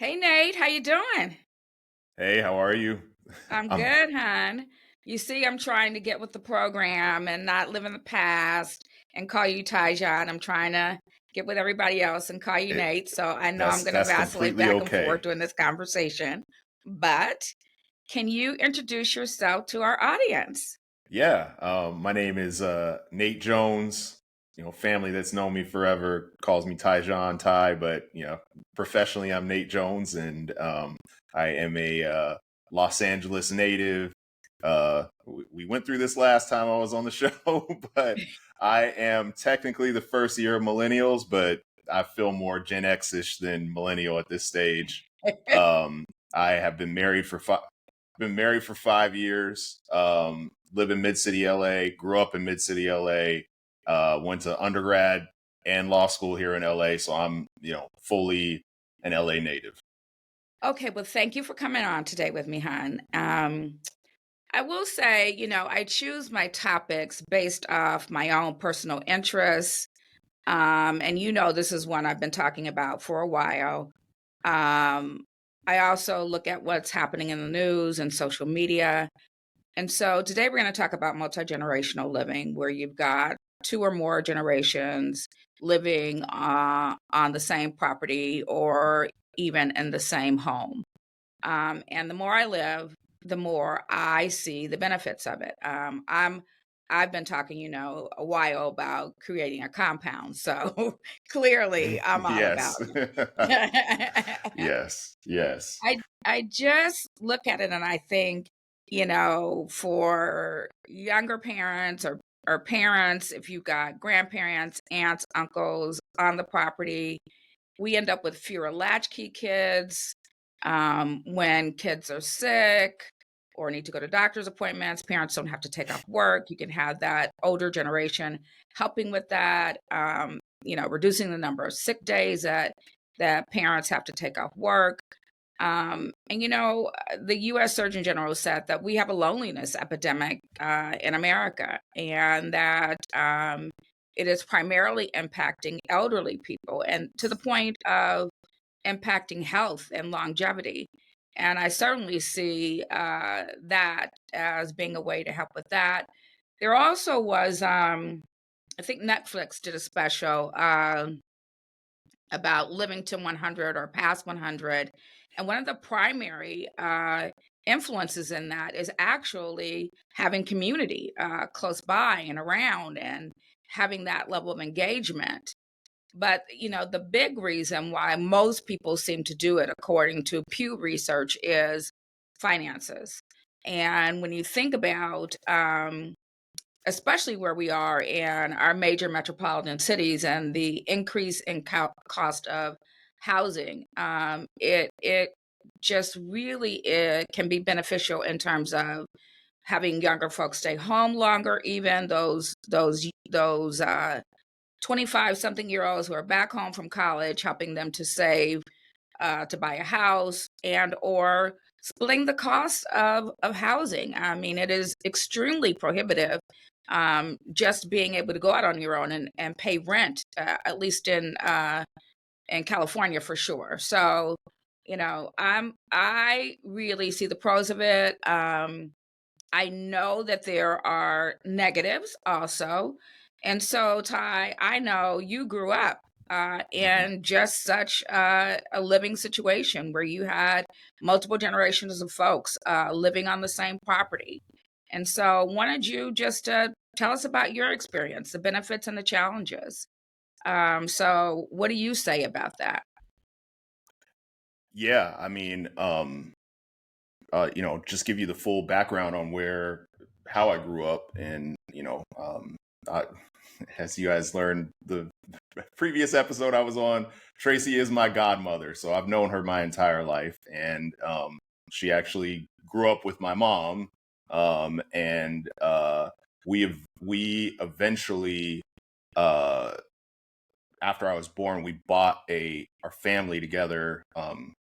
Hey Nate, how you doing? Hey, how are you? I'm I'm good, hon. You see, I'm trying to get with the program and not live in the past and call you Tijion. I'm trying to get with everybody else and call you it, Nate. So I know I'm that's going to that's vacillate completely back and forth okay. during this conversation. But can you introduce yourself to our audience? Yeah, my name is Nate Jones. Family that's known me forever calls me Tijion Ty, but professionally I'm Nate Jones, and I am a Los Angeles native. We went through this last time I was on the show, but I am technically the first year of millennials, but I feel more Gen X-ish than millennial at this stage. Um, I have been married for 5 years. Live in Mid City, LA. Grew up in Mid City, LA. Went to undergrad and law school here in LA. So I'm, fully an LA native. Okay, well, thank you for coming on today with me, hon. I will say, I choose my topics based off my own personal interests. And this is one I've been talking about for a while. Um, I also look at what's happening in the news and social media. And so today we're going to talk about multi-generational living, where you've got two or more generations living on the same property or even in the same home. And the more I live, the more I see the benefits of it. I've been talking, a while about creating a compound. So clearly I'm all about Yes. it. Yes. Yes. I just look at it and I think, for younger parents or parents, if you've got grandparents, aunts, uncles on the property, we end up with fewer latchkey kids. When kids are sick or need to go to doctor's appointments, parents don't have to take off work. You can have that older generation helping with that. Reducing the number of sick days that parents have to take off work. The U.S. Surgeon General said that we have a loneliness epidemic in America, and that it is primarily impacting elderly people, and to the point of impacting health and longevity. And I certainly see that as being a way to help with that. There also was, I think Netflix did a special about living to 100 or past 100. And one of the primary influences in that is actually having community close by and around and having that level of engagement. But, the big reason why most people seem to do it, according to Pew Research, is finances. And when you think about, especially where we are in our major metropolitan cities and the increase in cost of housing, it just really can be beneficial in terms of having younger folks stay home longer, even those 25 something year olds who are back home from college, helping them to save to buy a house and or splitting the cost of housing. I mean, it is extremely prohibitive, just being able to go out on your own and pay rent, at least in California for sure. So, I really see the pros of it. I know that there are negatives also. And so, Ty, I know you grew up Mhm. in just such a living situation where you had multiple generations of folks living on the same property. And so, wanted you just to tell us about your experience, the benefits and the challenges. So, what do you say about that? Yeah. I mean, just give you the full background on how I grew up, and I, as you guys learned the previous episode I was on, Tracy is my godmother, so I've known her my entire life, and she actually grew up with my mom, and we eventually, uh, after I was born, we bought our family together.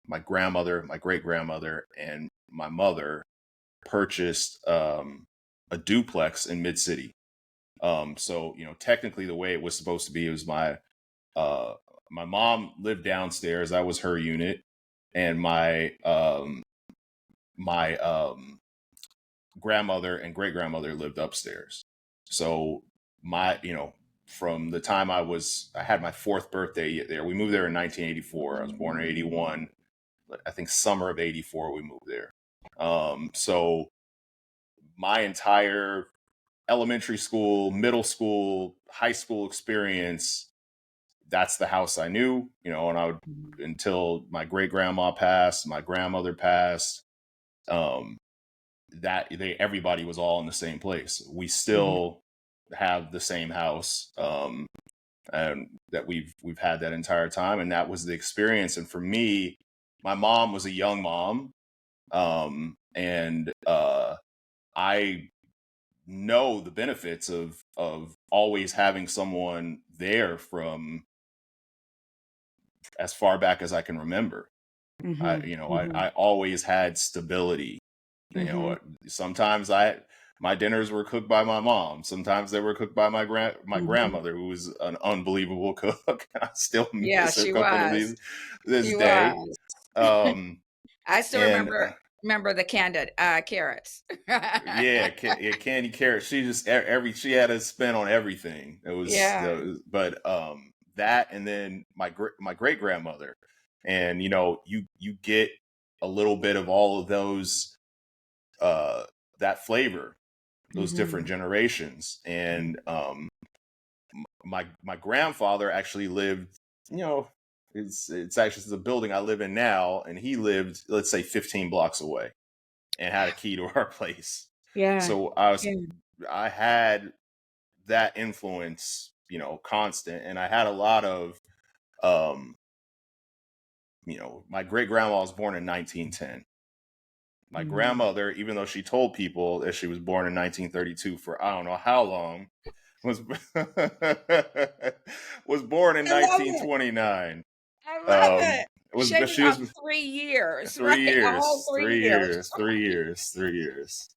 My grandmother, my great grandmother, and my mother purchased a duplex in Mid City. So technically, the way it was supposed to be was uh, my mom lived downstairs. That was her unit, and my grandmother and great grandmother lived upstairs. So from the time I had my fourth birthday there. We moved there in 1984. I was born in 81. I think summer of 84 we moved there. So my entire elementary school, middle school, high school experience, that's the house I knew, and I would, until my great grandma passed, my grandmother passed, everybody was all in the same place. We still have the same house, and that we've had that entire time, and that was the experience. And for me, my mom was a young mom, and I know the benefits of always having someone there from as far back as I can remember. I always had stability. Sometimes my dinners were cooked by my mom. Sometimes they were cooked by my grandmother, who was an unbelievable cook. I still Yeah, miss her she cooking to was. this She day. was. Um, I still and remember the candid carrots. Yeah, candy carrot. She just she had a spin on everything. Yeah. But that, and then my great grandmother, and you get a little bit of all of those, that flavor, those different generations. And my grandfather actually lived, it's actually the building I live in now, and he lived, let's say, 15 blocks away, and had a key to our place. Yeah. So Yeah. I had that influence, constant. And I had a lot of, my great grandma was born in 1910. My grandmother, even though she told people that she was born in 1932 for I don't know how long, was was born in I love it. 1929. I love it. It was because Shaving she off was 3 years, right? 3 A whole years, 3 years. 3 years.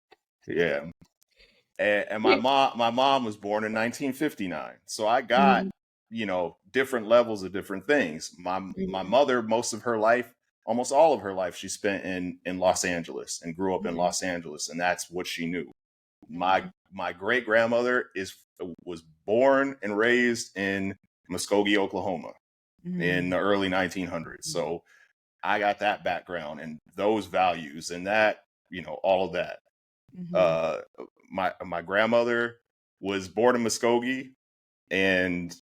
Yeah. And Yeah. my mom was born in 1959. So I got, Mhm. different levels of different things. My Mhm. mother, most of her life, almost all of her life, she spent in Los Angeles and grew up in Mhm. Los Angeles, and that's what she knew. Mhm. My great grandmother was born and raised in Muskogee, Oklahoma in Mhm. the early 1900s. So I got that background and those values and that, all of that. Mhm. Uh, my grandmother was born in Muskogee and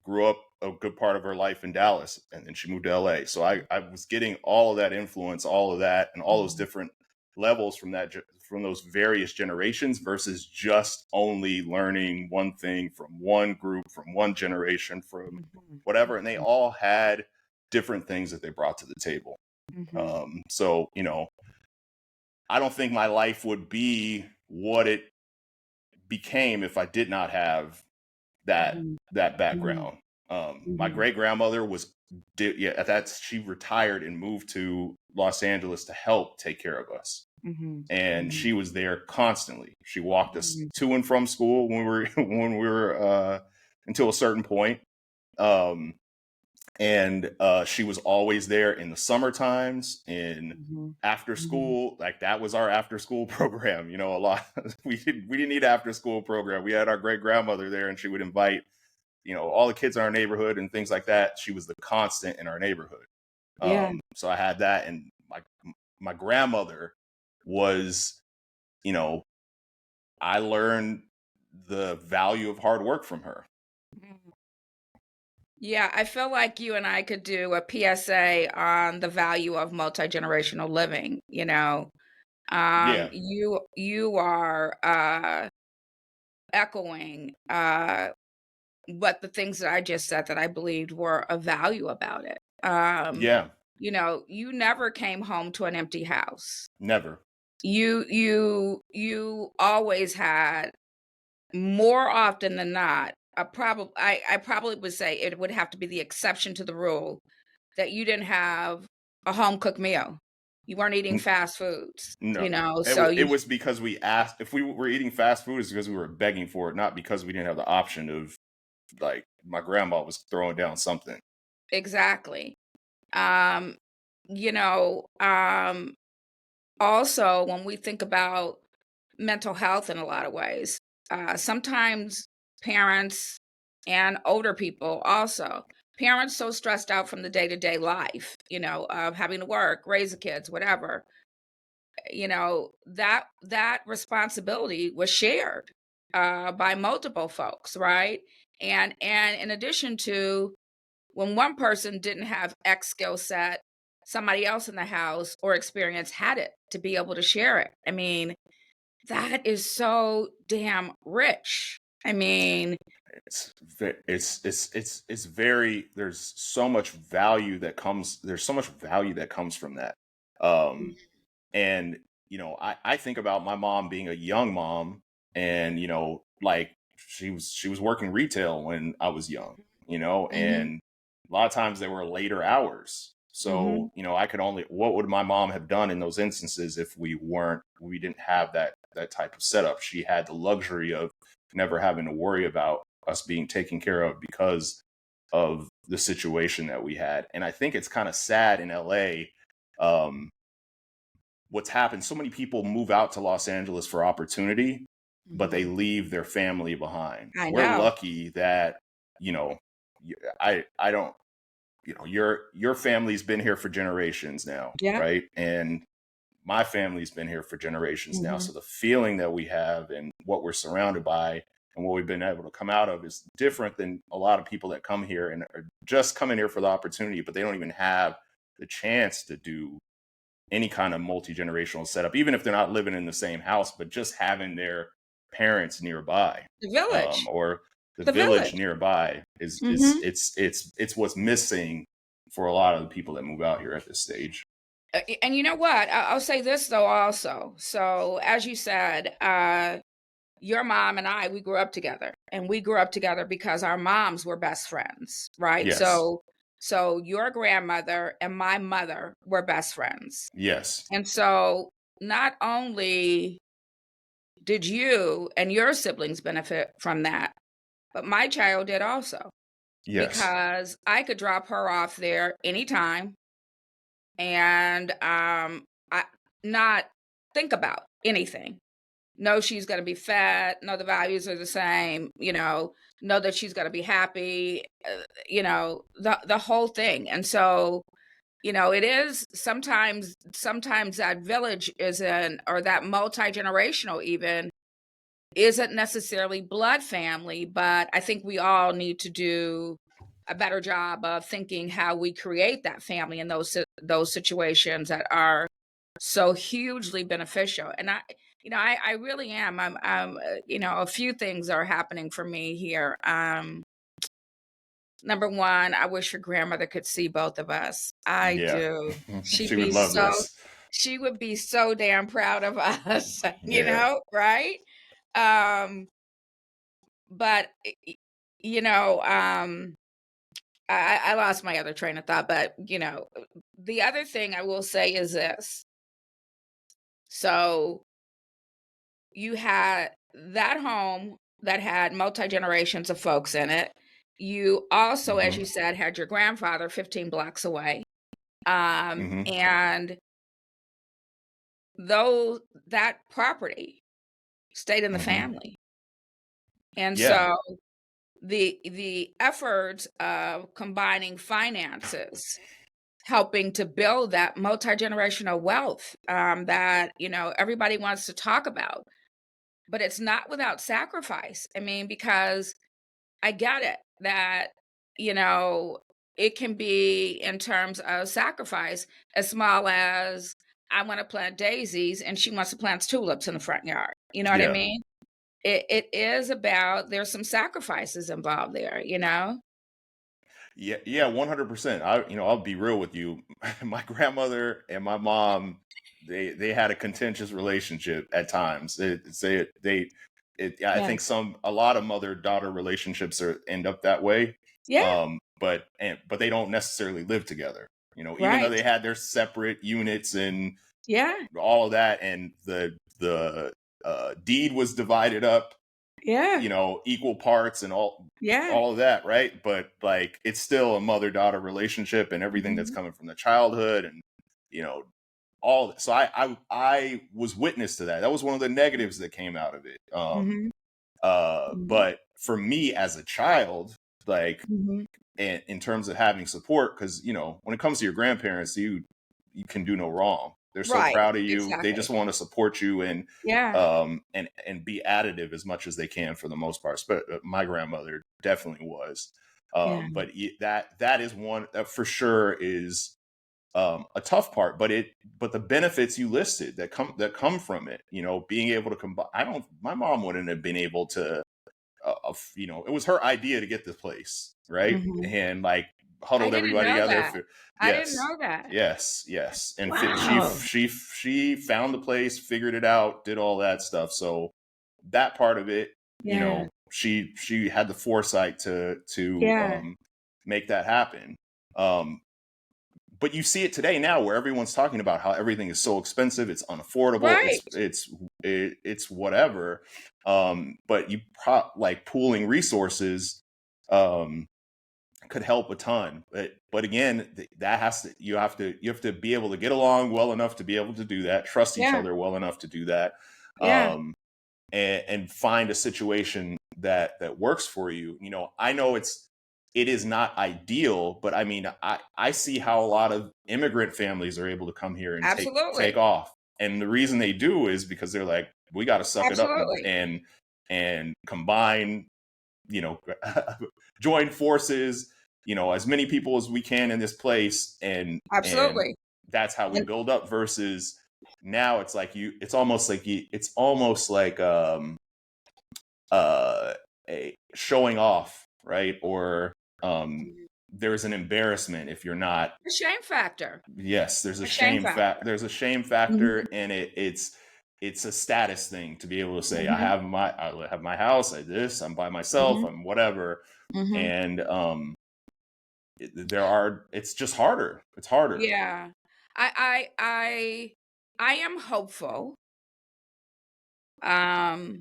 grew up a good part of her life in Dallas, and then she moved to LA. So I was getting all of that influence, all of that, and all those Mhm. different levels from those various generations, versus just only learning one thing from one group, from one generation, from Mhm. whatever. And they all had different things that they brought to the table. Mhm. So I don't think my life would be what it became if I did not have that Mhm. Mhm. background. My Mhm. great grandmother at that, she retired and moved to Los Angeles to help take care of us, Mhm. and Mhm. she was there constantly. She walked us Mhm. to and from school when we were until a certain point. Um, and she was always there in the summer times, in Mhm. after Mhm. school. Like, that was our after school program. A lot we didn't need an after school program. We had our great grandmother there, and she would invite all the kids in our neighborhood and things like that. She was the constant in our neighborhood. Yeah. So I had that. And my grandmother was, you know I learned the value of hard work from her. Mhm. Yeah, I feel like you and I could do a PSA on the value of multi-generational living, you know. Yeah. You are echoing what the things that I just said that I believed were of value about it. Yeah. You never came home to an empty house. Never. You always had, more often than not, I probably would say it would have to be the exception to the rule, that you didn't have a home cooked meal. You weren't eating N- fast foods, No. so It you was because we asked. If we were eating fast food, it's because we were begging for it, not because we didn't have the option of, like, my grandma was throwing down something. exactly. Um you know, also when we think about mental health in a lot of ways, sometimes parents and older people also, parents so stressed out from the day-to-day life, of having to work, raise the kids, whatever, that responsibility was shared by multiple folks, right? And in addition to, when one person didn't have X skill set, somebody else in the house or experience had it to be able to share it. I mean, that is so damn rich. I mean, It's very, there's so much value that comes from that. Um and I think about my mom being a young mom, and like she was working retail when I was young, mhm, and a lot of times they were later hours. mhm. So I could only, what would my mom have done in those instances if we didn't have that type of setup? She had the luxury of never having to worry about us being taken care of because of the situation that we had. And I think it's kind of sad in LA. um what's happened, so many people move out to Los Angeles for opportunity, but they Mhm. leave their family behind. I We're know. lucky that, you know, I don't, your family's been here for generations now, Yeah. right? And my family's been here for generations now. Mhm. So the feeling that we have and what we're surrounded by and what we've been able to come out of is different than a lot of people that come here and are just coming here for the opportunity, but they don't even have the chance to do any kind of multi-generational setup, even if they're not living in the same house, but just having their parents nearby, The village. or the The village village. nearby is Mhm. it's what's missing for a lot of the people that move out here at this stage. And you know what? I'll say this though also. So as you said, your mom and I, we grew up together, and we grew up together because our moms were best friends, right? Yes, So your grandmother and my mother were best friends. yes, And so not only did you and your siblings benefit from that, but my child did also, yes, because I could drop her off there anytime and I not think about anything. Know she's gonna be fed, know the values are the same, know that she's gonna be happy, the whole thing. And so, it is sometimes that village isn't, or that multi-generational even isn't necessarily blood family, but I think we all need to do a better job of thinking how we create that family in those situations that are so hugely beneficial. And I really am. A few things are happening for me here. Number one, I wish your grandmother could see both of us. I yeah. do. She would love this. She would be so damn proud of us, Yeah, right? Um, but you know, I lost my other train of thought, but the other thing I will say is this. So you had that home that had multi generations of folks in it. You also, as hmm you said, had your grandfather 15 blocks away. hmm And though that property stayed in the hmm family. And yeah, so the efforts of combining finances, helping to build that multi-generational wealth, that everybody wants to talk about, but it's not without sacrifice. I mean, because I get it that, you know, it can be in terms of sacrifice as small as I want to plant daisies and she wants to plant tulips in the front yard. You know what I yeah. mean? It is about, there's some sacrifices involved there. Yeah, yeah, 100%. I'll be real with you. My grandmother and my mom, they had a contentious relationship at times. I Yeah. think a lot of mother-daughter relationships end up that way. Yeah. But they don't necessarily live together. Even though Right. they had their separate units and Yeah. all of that, and the deed was divided up, Yeah. equal parts and Yeah. all of that, right? But like it's still a mother-daughter relationship and everything that's Mhm. coming from the childhood. And you know, all. So I was witness to that. That was one of the negatives that came out of it. Mhm. Mhm. But for me as a child, like, Mhm. and in terms of having support, because when it comes to your grandparents, you can do no wrong. They're so Right. proud of you. They just Exactly. want to support you and Yeah. be additive as much as they can for the most part. But my grandmother definitely was. Yeah. But that is one that for sure is a tough part. But the benefits you listed that come from it, being able to combine. My mom wouldn't have been able to. It was her idea to get this place, right? Mhm. And like I huddled didn't everybody know together that. for. I didn't Yes, know that. yes, and Wow. she found the place, figured it out, did all that stuff. So that part of it, Yeah. she had the foresight to Yeah. make that happen. Um, but you see it today now where everyone's talking about how everything is so expensive, it's unaffordable, Right. it's whatever. But like pooling resources um could help a ton. But again, that has to you have to be able to get along well enough to be able to do that, trust each Yeah. other well enough to do that. Yeah. Um and find a situation that works for you. I know it is not ideal, but I mean, I see how a lot of immigrant families are able to come here and take Absolutely. off, and the reason they do is because they're like, we got to suck it up Absolutely. and combine, you know, join forces, as many people as we can in this place, and Absolutely. that's how we And build up. Versus now, it's almost like uh a showing off, right? Or there's an embarrassment if you're not. a shame factor. Yes, A shame factor. there's a shame Mhm. factor, and it's a status thing to be able to say, Mhm. I have my house, I'm by myself, Mhm. I'm whatever. Mhm. And it's just harder. It's harder. Yeah. I I I I am hopeful um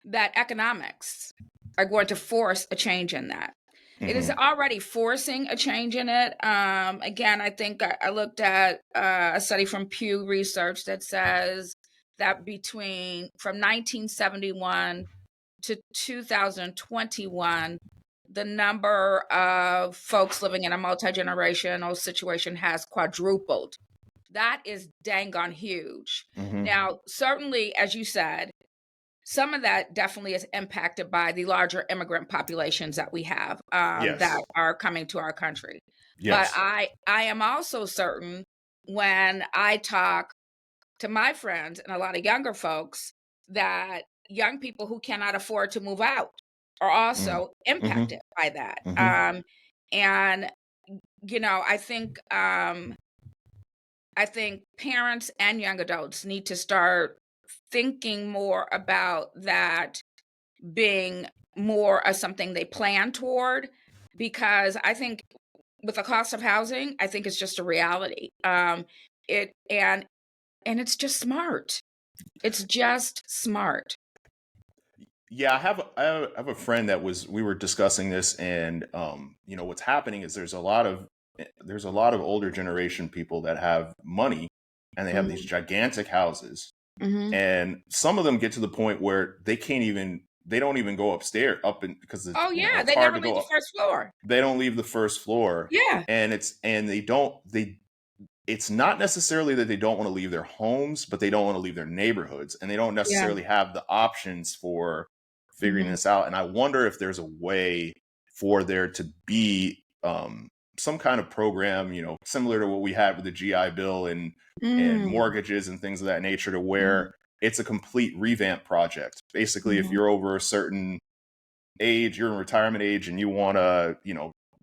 that economics are going to force a change in that. It is Hmm. already forcing a change in it. Again, I think I looked at a study from Pew Research that says that between from 1971 to 2021, the number of folks living in a multi-generational situation has quadrupled. That is dang on huge. Hmm. Now, certainly, as you said, some of that definitely is impacted by the larger immigrant populations that we have that Yes. are coming to our country. But Yes. I am also certain when I talk to my friends and a lot of younger folks that young people who cannot afford to move out are Mm. also Hmm. impacted by that. Hmm. And I think parents and young adults need to start thinking more about that being more of something they plan toward, because I think with the cost of housing, I think it's just a reality. It and it's just smart. It's just smart. Yeah, I have a friend that we were discussing this, and what's happening is there's a lot of older generation people that have money, and they have these Mhm. gigantic houses, Mhm. and some of them get to the point where they don't even go upstairs because Oh, yeah, it's they hard never to leave go the up. first floor. They don't leave the first floor, Yeah. and they don't they it's not necessarily that they don't want to leave their homes, but they don't want to leave their neighborhoods, and they don't Yeah. necessarily have the options for figuring Mhm. this out. And I wonder if there's a way for there to be some kind of program, similar to what we had with the GI Bill and Mm. mortgages and things of that nature, to Mhm. where it's a complete revamp project. Basically, if Mhm. you're over a certain age, you're in retirement age, and you want to,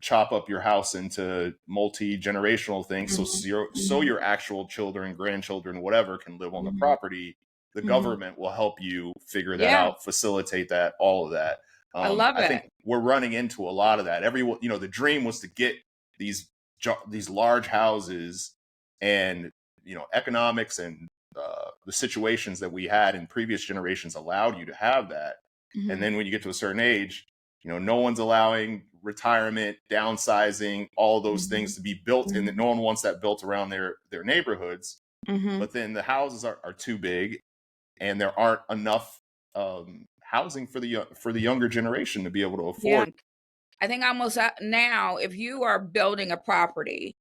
chop up your house into multi-generational things, so Mhm. Mhm. your actual children, grandchildren, whatever, can live on the Mhm. property. The Mhm. government will help you figure that Yeah, out, facilitate that, all of that. I love I think it. we're running into a lot of that. Everyone, the dream was to get these these large houses, and economics and the situations that we had in previous generations allowed you to have that. And Mhm. then when you get to a certain age, no one's allowing retirement, downsizing, all those things Mhm. to be built, and Mhm. no one wants that built around their neighborhoods. Mhm. But then the houses are too big, and there aren't enough housing for the younger generation to be able to Yeah. afford. I think almost now, if you are building a property,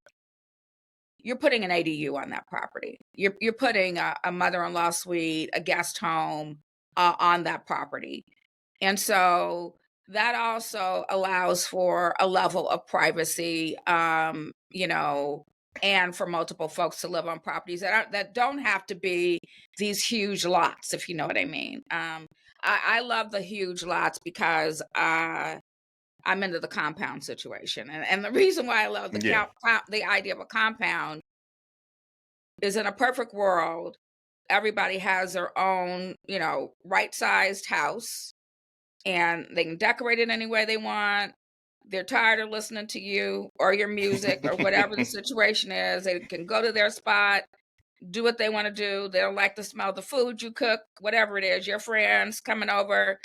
you're putting an ADU on that property. You're putting a mother-in-law suite, a guest home on that property. And so that also allows for a level of privacy, and for multiple folks to live on properties that don't have to be these huge lots, if you know what I mean. I love the huge lots because I'm into the compound situation, and the reason why I love Yeah. the idea of a compound is, in a perfect world, everybody has their own, right-sized house, and they can decorate it any way they want. They're tired of listening to you or your music or whatever the situation is. They can go to their spot, do what they want to do. They don't like to smell the food you cook, whatever it is, your friends coming over.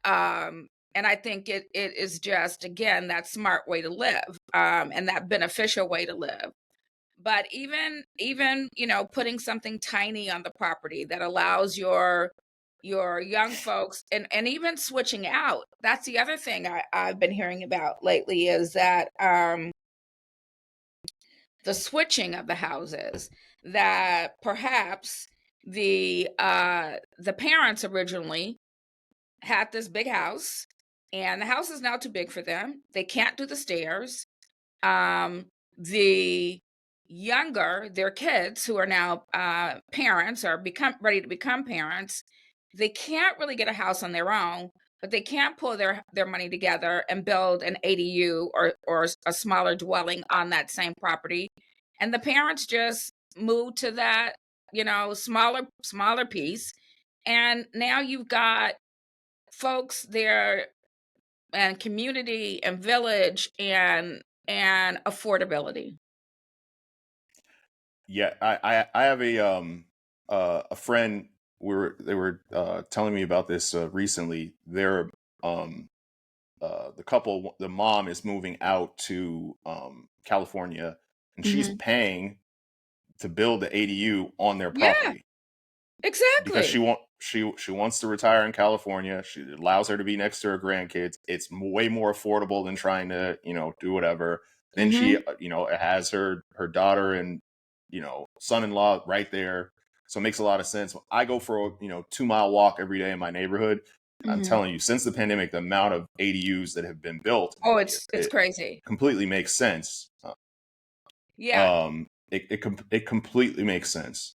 And I think it is just, again, that smart way to live, and that beneficial way to live. But even putting something tiny on the property that allows your young folks, and even switching out. That's the other thing I've been hearing about lately, is that the switching of the houses, that perhaps the parents originally had this big house, and the house is now too big for them. They can't do the stairs. The their kids, who are now parents, or become ready to become parents, they can't really get a house on their own, but they can't pull their money together and build an ADU or a smaller dwelling on that same property. And the parents just move to that, smaller piece. And now you've got folks there, and community and village and affordability. Yeah, I have a friend. They were telling me about this recently. They're the couple, the mom is moving out to California, and she's Mhm. paying to build the ADU on their Yeah, property because exactly. she wants to retire in California. It allows her to be next to her grandkids. It's way more affordable than trying to do whatever. Then she Mhm, has her daughter and son-in-law right there, so it makes a lot of sense. I go for a 2 mile walk every day in my neighborhood. I'm mhm. telling you, since the pandemic, the amount of ADUs that have been built, Oh, it's crazy. completely makes sense. Yeah, It completely makes sense.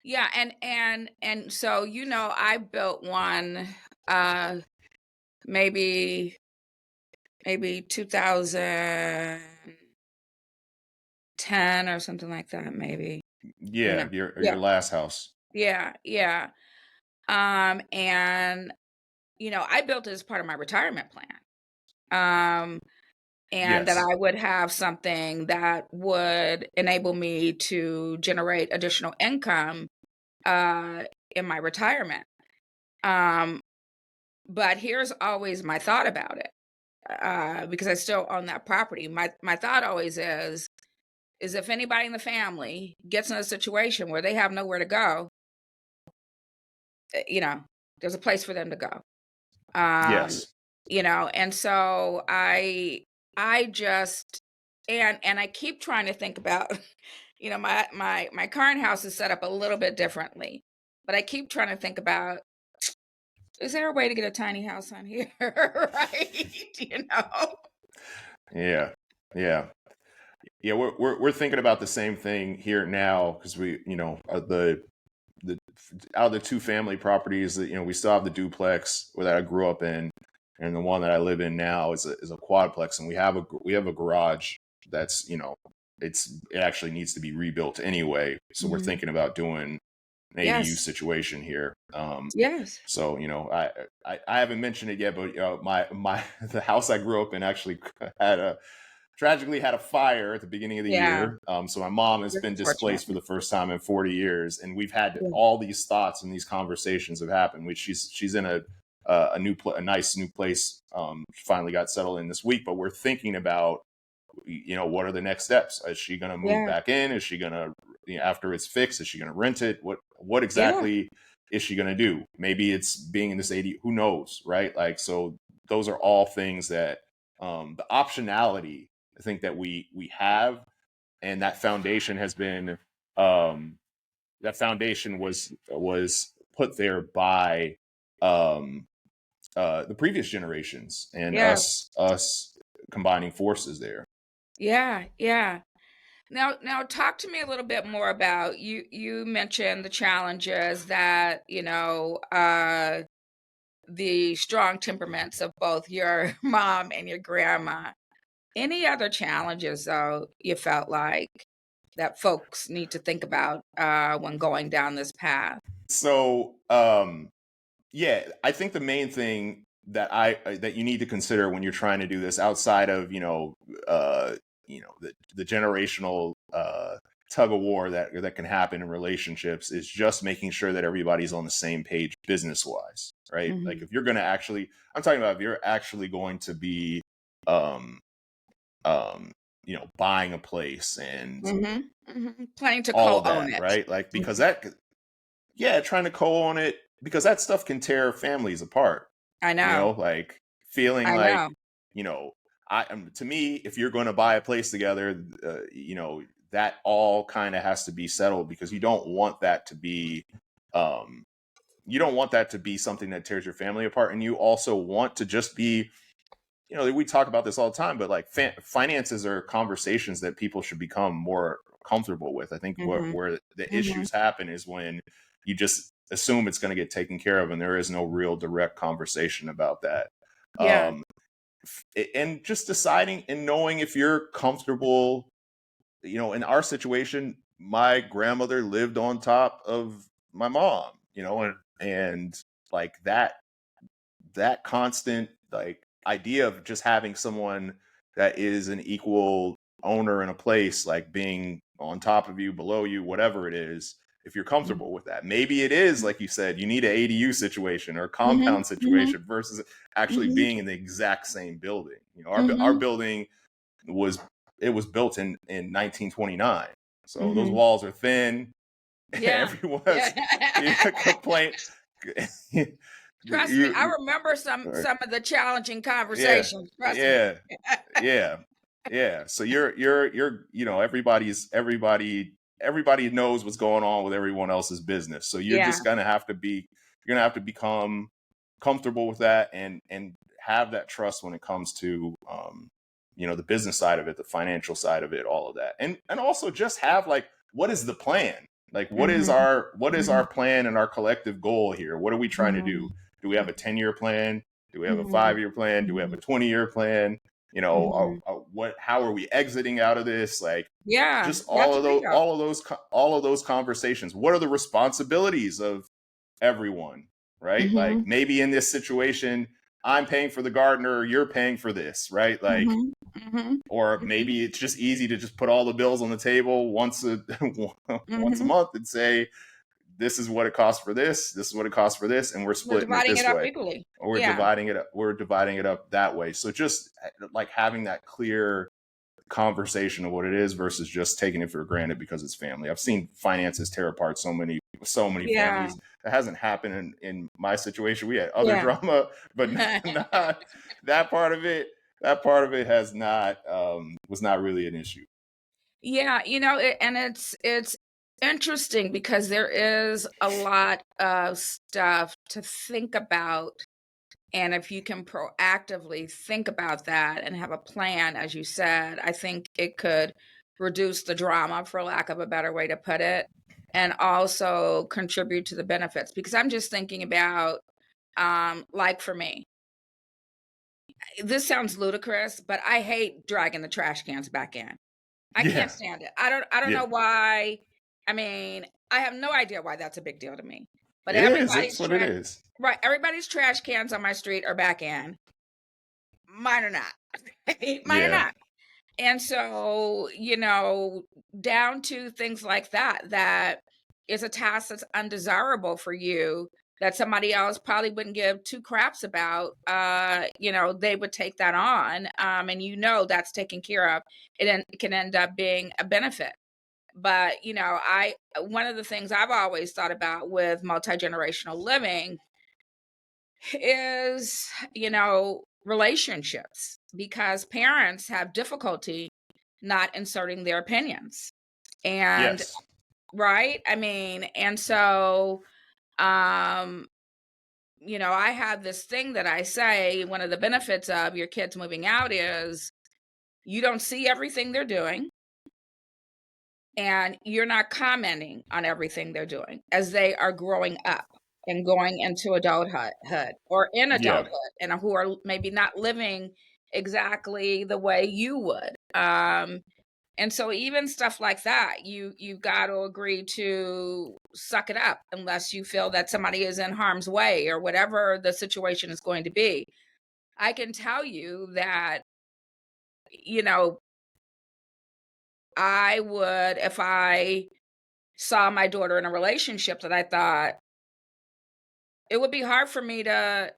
yeah, and so, I built one, uh, maybe 2010 or something like that, maybe, you Yeah, know? your Yeah, last house. yeah, yeah, and, I built it as part of my retirement plan. And that Yes, I would have something that would enable me to generate additional income, uh, in my retirement. Um, but here's always my thought about it, because I still own that property. My thought always is, if anybody in the family gets in a situation where they have nowhere to go, eh, you know, there's a place for them to go. Um, yes, and so I just and I keep trying to think about, my current house is set up a little bit differently, but I keep trying to think about, is there a way to get a tiny house on here? Right? yeah, yeah, yeah. We're thinking about the same thing here now because we the out of the two family properties that we still have the duplex that I grew up in, and the one that I live in now is a quadplex, and we have a garage that's it actually needs to be rebuilt anyway. So we're Mhm. thinking about doing an ADU Yes. situation here. Yes. So I haven't mentioned it yet, but my the house I grew up in actually tragically had a fire at the beginning of the Yeah. year. So my mom has That's been fortunate. displaced for the first time in 40 years, and we've had Yeah. all these thoughts and these conversations have happened. She's in a nice new place. Finally got settled in this week, but we're thinking about, what are the next steps? Is she going to move Yeah. back in? Is she going to, after it's fixed, is she going to rent it? What Yeah. exactly is she going to do? Maybe it's being in this 80, who knows, right? Like, so those are all things that, the optionality, I think, that we have, and that foundation has been, that foundation was put there by, um, the previous generations, and Yeah. us combining forces there. Yeah. Yeah. Now talk to me a little bit more about you mentioned the challenges that, the strong temperaments of both your mom and your grandma. Any other challenges though you felt like that folks need to think about when going down this path? So, yeah, I think the main thing that you need to consider when you're trying to do this, outside of, the generational, tug of war that can happen in relationships, is just making sure that everybody's on the same page business wise, right? Like, Mhm. if you're going to actually, I'm talking about if you're actually going to be, um buying a place and Mhm. Mhm. Planning to all of co-own that, it. right? Like, because Mhm. that, yeah, trying to co-own it, because that stuff can tear families apart. I know. Like, feeling I like, know. you know, to me, if you're going to buy a place together, that all kind of has to be settled, because um, you don't want that to be something that tears your family apart. And you also want to just be, we talk about this all the time, but like, finances are conversations that people should become more comfortable with. I think Mhm. where the Mhm. issues happen is when you just assume it's going to get taken care of, and there is no real direct conversation about that. Yeah. Um, and just deciding and knowing if you're comfortable. In our situation, my grandmother lived on top of my mom, and like that constant, like, idea of just having someone that is an equal owner in a place, like being on top of you, below you, whatever it is, if you're Mhm. comfortable with that. Maybe it is, like you said, you need an ADU situation or a Mhm. compound Mhm. situation versus actually Mhm. being in the exact same building. Our Mhm. building was it was built in 1929. So those Mhm. walls are thin. Yeah. Yeah. Everyone's complaint. Trust me, I you, remember you some of the challenging yeah, conversations, trust me. yeah, yeah, yeah. So everybody knows what's going on with everyone else's business. So Yeah. you're gonna have to become comfortable with that, and have that trust when it comes to, the business side of it, the financial side of it, all of that. And also just have, like, what is the plan? Like, Mhm. what is our Mhm. plan and our collective goal here? What are we trying to do? Mhm. Do we have a 10-year plan? Do we have a Mhm. 5-year plan? Do we have a Mhm. 20-year plan? Mhm. How are we exiting out of this? Like, Yeah, just that's a bingo. all of those conversations. What are the responsibilities of everyone, right? Like, Mhm. maybe in this situation, I'm paying for the gardener, you're paying for this, right? Like, Mhm. Mhm. or Mhm. maybe it's just easy to just put all the bills on the table once a Mhm. month and say, this is what it costs for this is what it costs for this, and we're We're splitting it dividing it this up way, equally. or Yeah. we're dividing it up that way. So just, like, having that clear conversation of what it is versus just taking it for granted because it's family. I've seen finances tear apart so many Yeah. families. That hasn't happened in my situation. We had other Yeah. drama, but not that part of it. That part of it has not was not really an issue. Yeah, and it's interesting because there is a lot of stuff to think about. And if you can proactively think about that and have a plan, as you said, I think it could reduce the drama, for lack of a better way to put it, and also contribute to the benefits. Because I'm just thinking about, like for me, this sounds ludicrous, but I hate dragging the trash cans back in. I can't Yeah, stand it. I don't yeah, know why. I mean, I have no idea why that's a big deal to me. But it is. It's what it is. everybody's trash cans on my street are back in. Mine are not. Mine are Yeah, not. And so, down to things like that, that is a task that's undesirable for you. that somebody else probably wouldn't give two craps about, they would take that on, and that's taken care of. It can end up being a benefit. But I one of the things I've always thought about with multi-generational living is, relationships, because parents have difficulty not inserting their opinions. And Yes. right? I mean, and so um I have this thing that I say, one of the benefits of your kids moving out is you don't see everything they're doing, and you're not commenting on everything they're doing as they are growing up and going into adulthood or in Yeah. adulthood, and who are maybe not living exactly the way you would. And so even stuff like that, you've got to agree to suck it up unless you feel that somebody is in harm's way or whatever the situation is going to be. I can tell you that, you know, I would, if I saw my daughter in a relationship that I thought, it would be hard for me to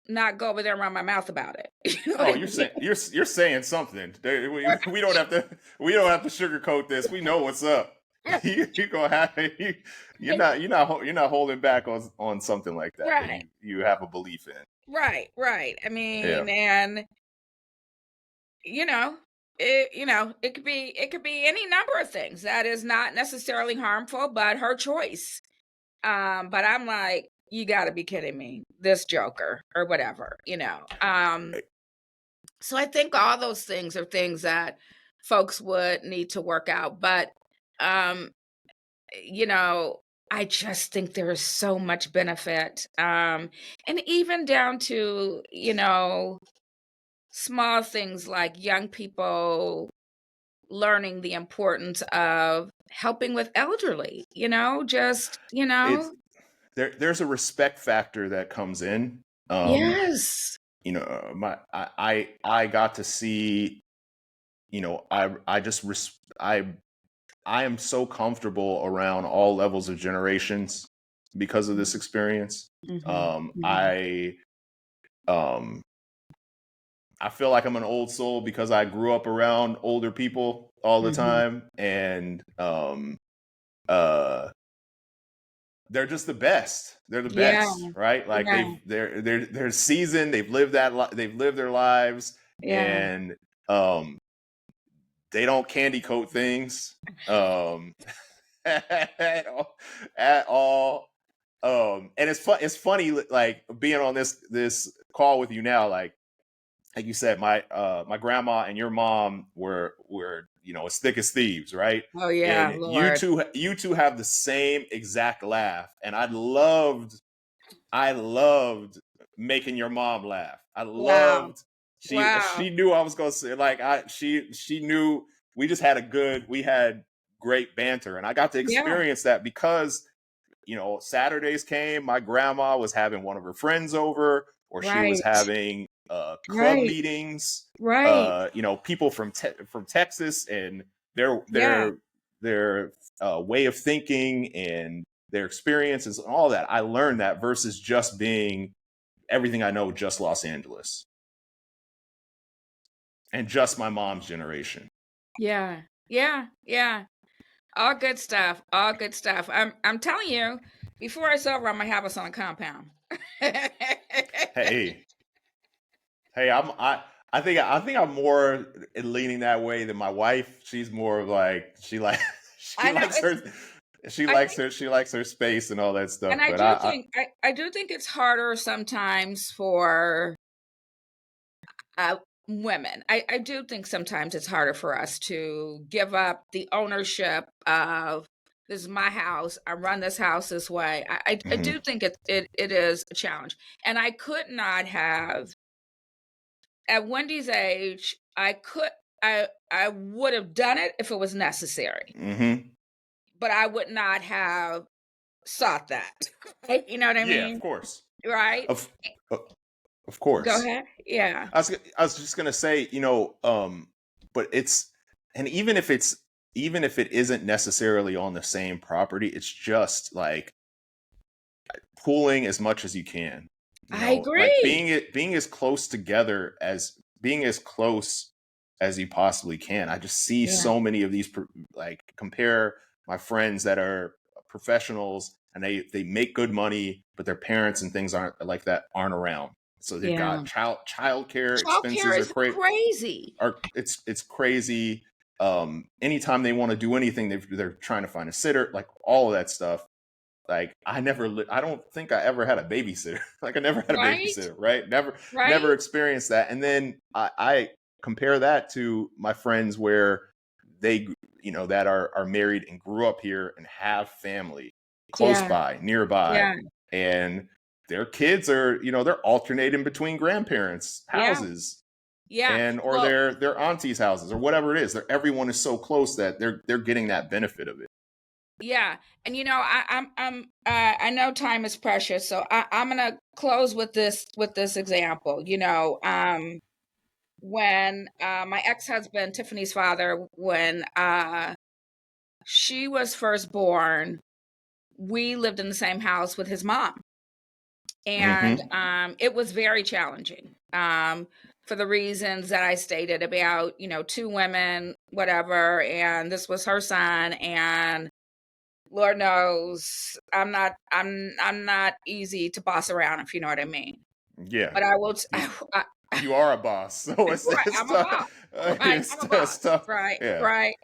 not go over there and run my mouth about it. You know what Oh, I you're mean? saying you're saying something. We don't have to sugarcoat this. We know what's up. You gonna have you're not holding back on something like that Right, you have a belief in. right, right. I Yeah. mean, and you know it could be any number of things that is not necessarily harmful, but her choice. But I'm like, you got to be kidding me, this joker or whatever. So I think all those things are things that folks would need to work out. But um you know I just think there is so much benefit, and even down to small things like young people learning the importance of helping with elderly, just, It's there's a respect factor that comes in. Um, yes. I got to see, I just I am so comfortable around all levels of generations because of this experience. Mhm, Um, mhm. I um, I feel like I'm an old soul because I grew up around older people all the Mhm. time, and uh, they're just the best. They're the Yeah, best, right? Like yeah, they're seasoned. They've lived they've lived their lives, yeah, and um, they don't candy coat things. Um, at all, at all. And it's funny, like being on this call with you now, like you said, my grandma and your mom were as thick as thieves, right? oh yeah, And Lord. you two have the same exact laugh, and I loved making your mom laugh. I Wow, loved wow. she knew I was gonna say, like, she knew we had great banter, and I got to Yeah, experience that because Saturdays came, my grandma was having one of her friends over, or she was right, having club right, meetings. right. People from Texas, and their Yeah, their their way of thinking and their experiences and all that. I learned that versus just being everything I know, just Los Angeles and just my mom's generation. yeah, yeah, yeah. All good stuff, all good stuff. I'm telling you, before it's over, I'm gonna have us on a compound. Hey, hey, I think I'm more leaning that way than my wife. She's more of like she I know likes it's her she I likes think, her she likes her space and all that stuff. and I But do think I do think it's harder sometimes for uh women. I do think sometimes it's harder for us to give up the ownership of, this is my house, I run this house this way. I Mhm. do think it is a challenge. And I could not have, at Wendy's age, I would have done it if it was necessary, Mhm. but I would not have sought that. You know what I Yeah, of mean? course. Right? Of uh, of Go course. ahead. Yeah. I was just gonna say, but and even if it isn't necessarily on the same property, it's just like pooling as much as you can. I Like agree. being as close together as being as close as you possibly can. I just see Yeah. so many of these like compare my friends that are professionals and they make good money, but their parents and things aren't like that aren't around. So they've Yeah. got childcare Childcare expenses is crazy. are it's crazy. Anytime they want to do anything, they're trying to find a sitter, like all of that stuff. Like I don't think I ever had a babysitter. Like I never had a Right? babysitter, right? Never Right? experienced that. And then I compare that to my friends where they, that are married and grew up here and have family close Yeah. by, nearby, Yeah. and their kids are, they're alternating between grandparents' Yeah. houses Yeah. and or Well, their auntie's houses or whatever it is. Everyone is so close that they're getting that benefit of it. yeah. And I know time is precious, so I'm gonna close with this example. When my ex-husband, Tiffany's father, when she was first born, we lived in the same house with his mom. And Mm-hmm. it was very challenging, for the reasons that I stated about, two women, whatever, and this was her son, and Lord knows I'm not easy to boss around, if you know what I mean. Yeah. But I will You you are a boss, so right, it's I'm a tough. boss. Right, I'm a It's boss. tough. Right, Yeah. right.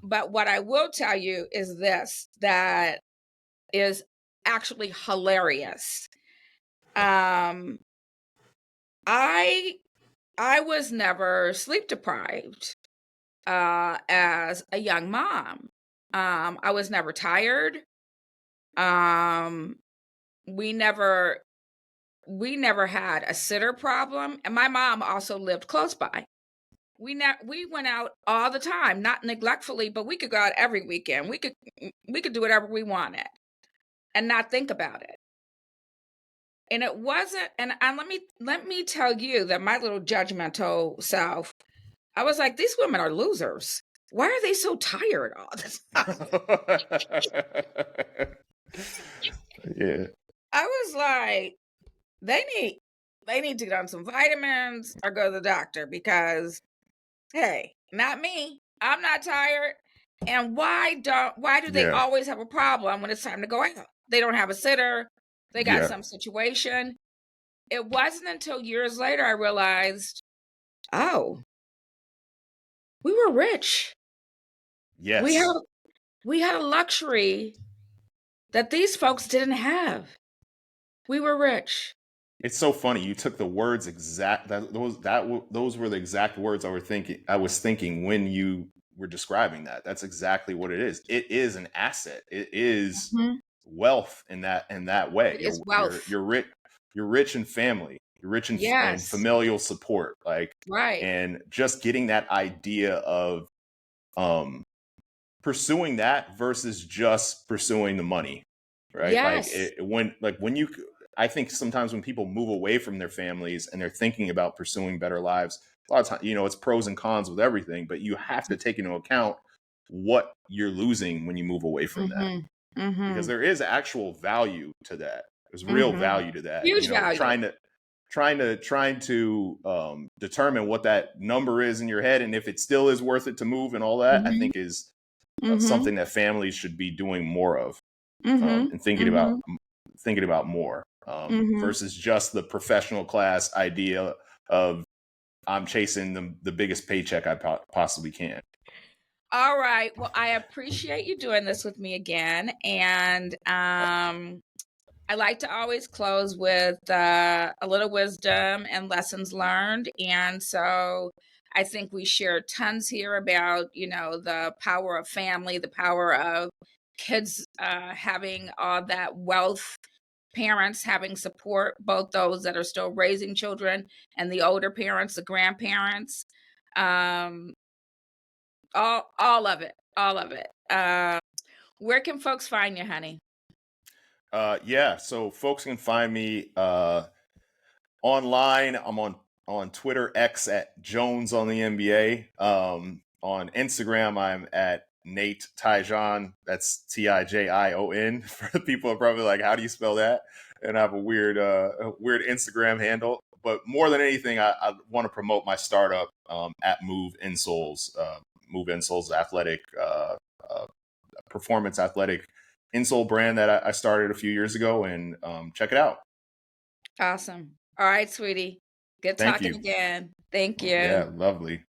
But what I will tell you is this, that is actually hilarious. Um, I I was never sleep deprived as a young mom. I was never tired. Um, we never we never had a sitter problem, and my mom also lived close by. We went out all the time, not neglectfully, but we could go out every weekend. We could do whatever we wanted and not think about it. And it wasn't, and let me tell you that my little judgmental self, I was like, these women are losers. Why are they so tired all the time? Yeah. I was like, they need they need to get on some vitamins or go to the doctor, because hey, not me. I'm not tired. And why do they Yeah. always have a problem when it's time to go out? They don't have a sitter. They got Yeah. some situation. It wasn't until years later I realized, oh, we were rich. We had Yes. we had a luxury that these folks didn't have. We were rich. It's so funny. You took the words those were the exact words I was thinking when you were describing that. That's exactly what it is. It is an asset. It is Mhm. wealth in that way. It is wealth. You're rich in family. You're rich in Yes. familial support. Like, Right. and just getting that idea of um pursuing that versus just pursuing the money, right? Like Yes. when you I think sometimes when people move away from their families and they're thinking about pursuing better lives, a lot of times, it's pros and cons with everything, but you have to take into account what you're losing when you move away from that, Mhm. because Mhm. there is actual value to that. There's real Mhm. value to that. Huge value. Trying to determine what that number is in your head and if it still is worth it to move and all that, I Mhm. think is Mhm. something that families should be doing more of, Mhm. and Mhm. thinking about more, Mhm. versus just the professional class idea of I'm chasing the biggest paycheck I possibly can. All right. Well, I appreciate you doing this with me again. And I like to always close with a little wisdom and lessons learned. And so I think we share tons here about, the power of family, the power of kids having all that wealth, parents having support, both those that are still raising children and the older parents, the grandparents. Um, all of it, all of it. Where can folks find you, honey? Yeah, so folks can find me online. I'm on Twitter X at Jones on the NBA. On Instagram, I'm at Nate Tijion. That's Tijion. For the people who are probably like, how do you spell that? And I have a weird Instagram handle. But more than anything, I want to promote my startup at Move Insoles. Move Insoles athletic, performance athletic insole brand that I started a few years ago, and check it out. Awesome. All right, sweetie. Good Thank talking you. again. Thank you. Yeah, lovely.